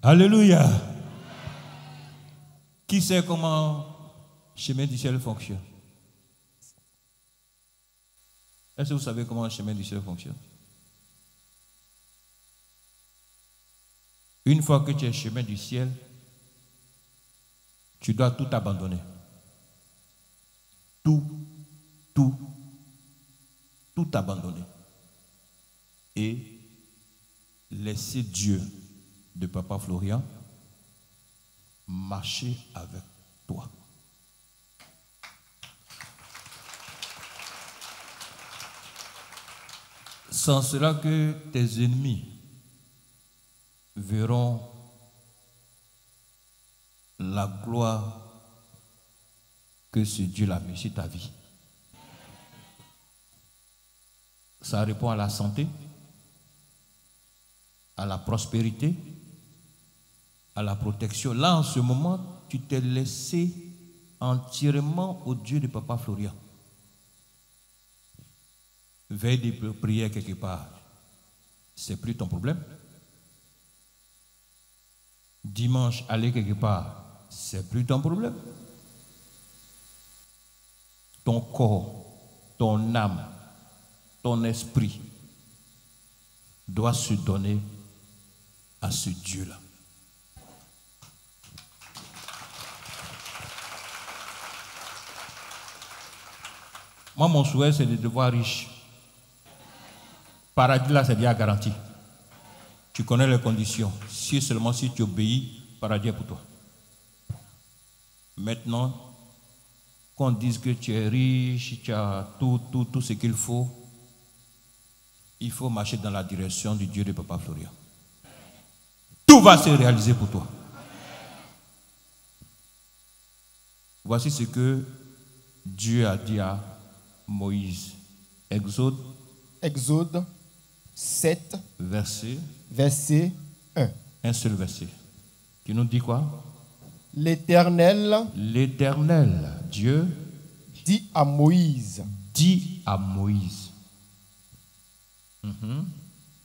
Alléluia. Qui sait comment le chemin du ciel fonctionne? Est-ce que vous savez comment le chemin du ciel fonctionne? Une fois que tu es au chemin du ciel, tu dois tout abandonner. Tout abandonner. Et laisser Dieu de Papa Florian marcher avec toi. Sans cela que tes ennemis verront la gloire que ce Dieu a mis sur ta vie. Ça répond à la santé, à la prospérité, à la protection. Là, en ce moment, tu t'es laissé entièrement au Dieu de Papa Florian. Veille de prière quelque part, c'est plus ton problème. Dimanche, aller quelque part, c'est plus ton problème. Ton corps, ton âme, ton esprit doit se donner à ce Dieu-là. Moi, mon souhait, c'est de devenir riche. Paradis, là, c'est déjà garanti. Tu connais les conditions. Si seulement si tu obéis, paradis est pour toi. Maintenant, qu'on dise que tu es riche, tu as tout ce qu'il faut, il faut marcher dans la direction du Dieu de Papa Florian. Tout va se réaliser pour toi. Voici ce que Dieu a dit à Moïse. Exode 7, verset 1. Un seul verset. Qui nous dit quoi? L'Éternel, Dieu, dit à Moïse.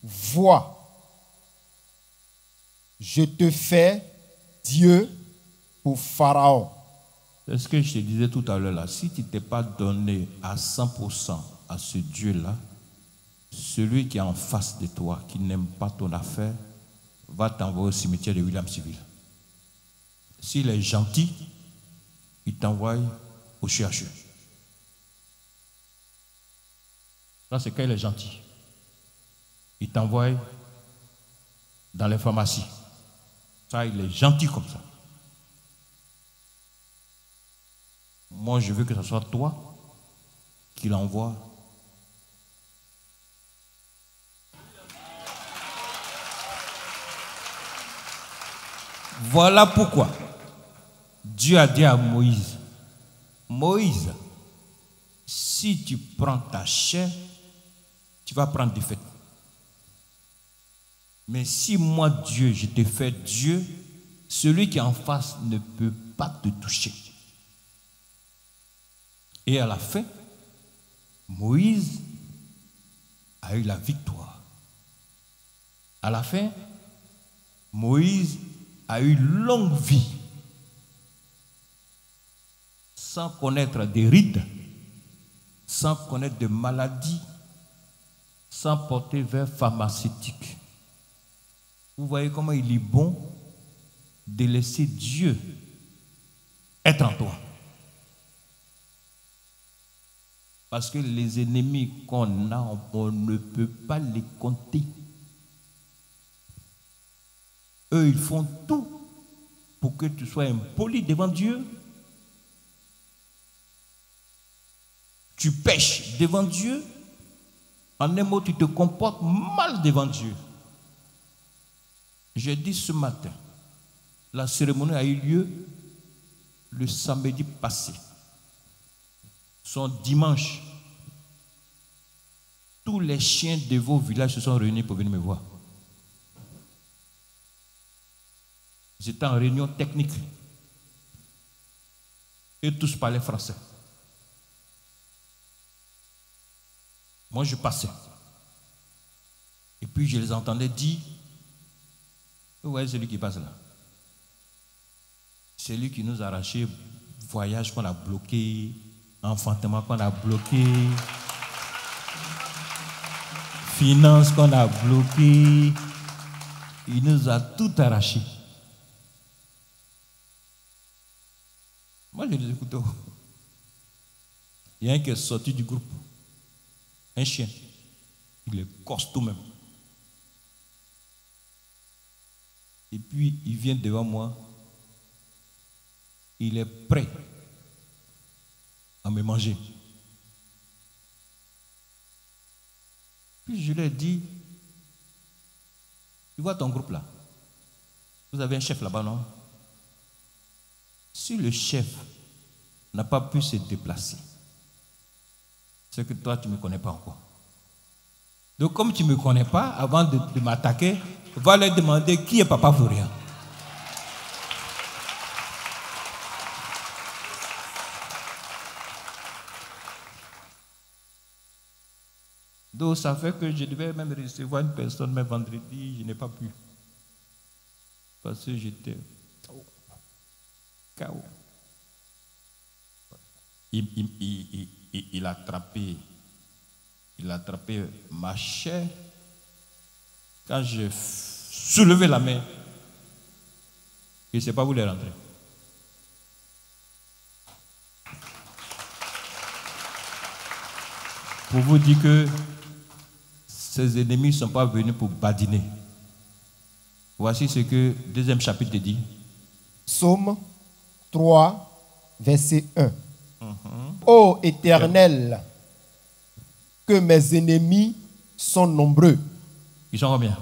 Vois, je te fais Dieu pour Pharaon. C'est ce que je te disais tout à l'heure là. Si tu ne t'es pas donné à 100% à ce Dieu-là, celui qui est en face de toi, qui n'aime pas ton affaire, va t'envoyer au cimetière de William Civil. S'il est gentil, il t'envoie au CHU. Ça, c'est quand il est gentil. Il t'envoie dans les pharmacies. Ça, il est gentil comme ça. Moi, je veux que ce soit toi qui l'envoie. Voilà pourquoi Dieu a dit à Moïse, Moïse, si tu prends ta chair, tu vas prendre des fêtes. Mais si moi, Dieu, je te fais Dieu, celui qui est en face ne peut pas te toucher. Et à la fin, Moïse a eu la victoire. À la fin, Moïse a eu longue vie, sans connaître des rides, sans connaître de maladies, sans porter vers pharmaceutique. Vous voyez comment il est bon de laisser Dieu être en toi. Parce que les ennemis qu'on a, on ne peut pas les compter. Eux, ils font tout pour que tu sois impoli devant Dieu. Tu pèches devant Dieu. En un mot, tu te comportes mal devant Dieu. J'ai dit ce matin, la cérémonie a eu lieu le samedi passé. Son dimanche, tous les chiens de vos villages se sont réunis pour venir me voir. J'étais en réunion technique. Et tous parlaient français. Moi, je passais. Et puis, je les entendais dire Vous voyez celui qui passe là? Celui qui nous a arraché, voyage qu'on a bloqué, enfantement qu'on a bloqué, finances qu'on a bloqué. Il nous a tout arraché. Moi, je les écoute. Il y a un qui est sorti du groupe. Un chien. Il est costaud même. Et puis, il vient devant moi. Il est prêt à me manger. Puis je lui ai dit, tu vois ton groupe là? Vous avez un chef là-bas, non? Si le chef n'a pas pu se déplacer, c'est que toi, tu ne me connais pas encore. Donc, comme tu ne me connais pas, avant de m'attaquer, va leur demander qui est Papa Florian. Donc, ça fait que je devais même recevoir une personne, mais vendredi, je n'ai pas pu. Parce que j'étais KO. Il a attrapé ma chair. Quand j'ai soulevé la main, je ne sais pas où il est rentré. Pour vous dire que ses ennemis ne sont pas venus pour badiner. Voici ce que le deuxième chapitre dit. Psaume 3, verset 1. Ô Éternel, que mes ennemis sont nombreux. Ils sont combien?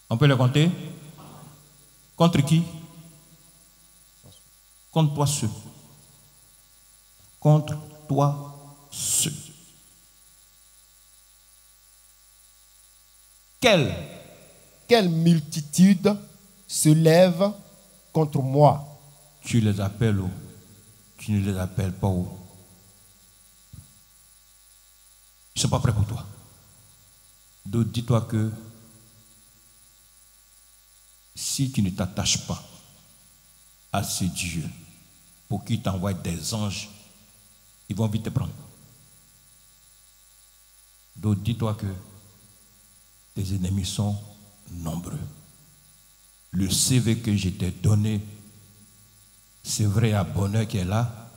On peut les compter? Contre qui? Contre toi seul. Contre toi seul. Quelle multitude se lève contre moi? Tu les appelles où? Tu ne les appelles pas où? Ils ne sont pas prêts pour toi. Donc dis-toi que si tu ne t'attaches pas à ce Dieu pour qu'il t'envoie des anges, ils vont vite te prendre. Donc dis-toi que tes ennemis sont nombreux. Le CV que je t'ai donné, c'est vrai, il y a bonheur qui est là,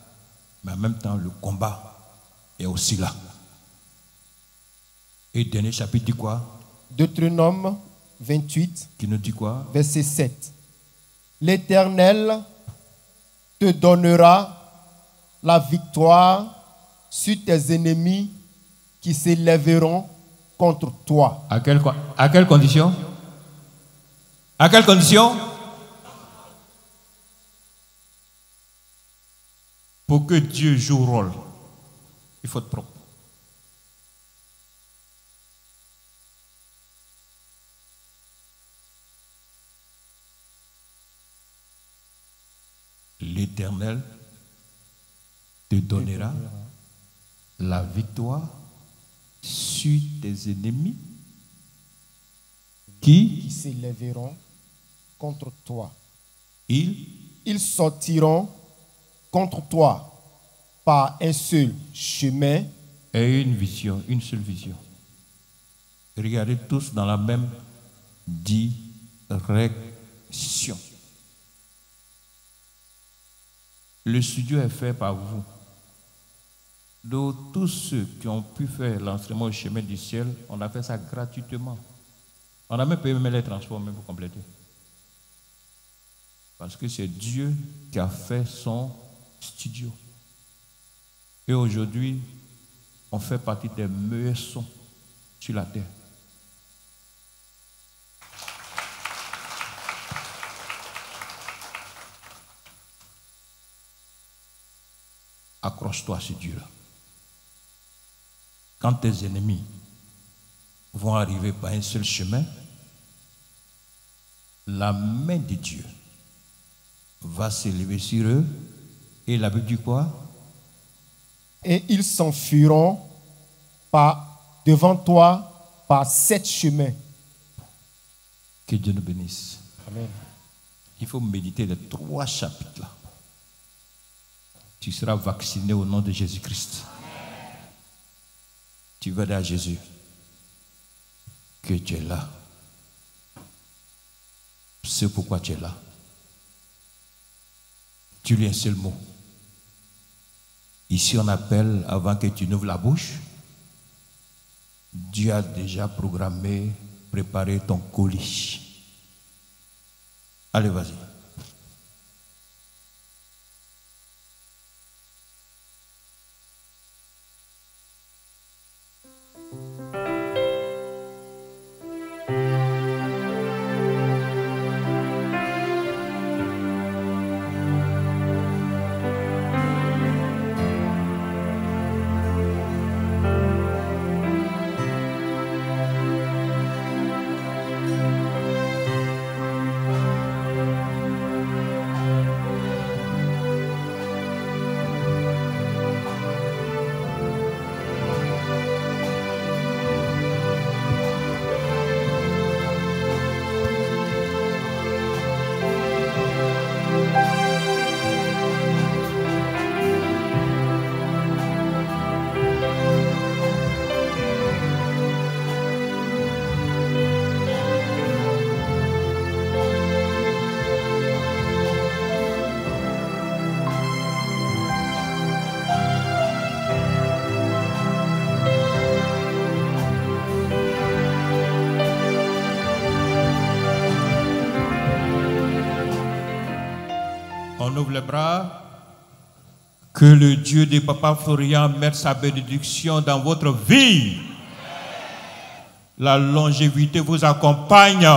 mais en même temps, le combat est aussi là. Et le dernier chapitre dit quoi? Deutéronome 28, qui nous dit quoi? Verset 7. L'Éternel te donnera la victoire sur tes ennemis qui s'élèveront contre toi. À quelle condition? À quelle condition? Pour que Dieu joue rôle, il faut être propre. L'Éternel te donnera la victoire sur tes ennemis qui s'élèveront contre toi. Ils sortiront contre toi par un seul chemin et une vision, une seule vision. Regardez tous dans la même direction. Le studio est fait par vous. Donc, tous ceux qui ont pu faire l'enseignement au chemin du ciel, on a fait ça gratuitement. On a même payé les transports même pour compléter. Parce que c'est Dieu qui a fait son studio. Et aujourd'hui, on fait partie des meilleurs sons sur la terre. Accroche-toi à ce Dieu-là. Quand tes ennemis vont arriver par un seul chemin, la main de Dieu va s'élever sur eux. Et la Bible dit quoi? Et ils s'enfuiront devant toi par 7 chemins. Que Dieu nous bénisse. Amen. Il faut méditer les 3 chapitres là. Tu seras vacciné au nom de Jésus-Christ. Tu vas dire à Jésus que tu es là. C'est pourquoi tu es là. Tu lui as un seul mot. Ici on appelle, avant que tu n'ouvres la bouche, Dieu a déjà programmé, préparé ton colis. Allez, vas-y. On ouvre les bras. Que le Dieu de Papa Florian mette sa bénédiction dans votre vie. La longévité vous accompagne.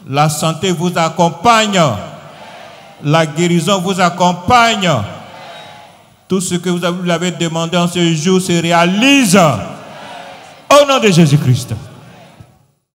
La santé vous accompagne. La guérison vous accompagne. Tout ce que vous avez demandé en ce jour se réalise. Au nom de Jésus-Christ.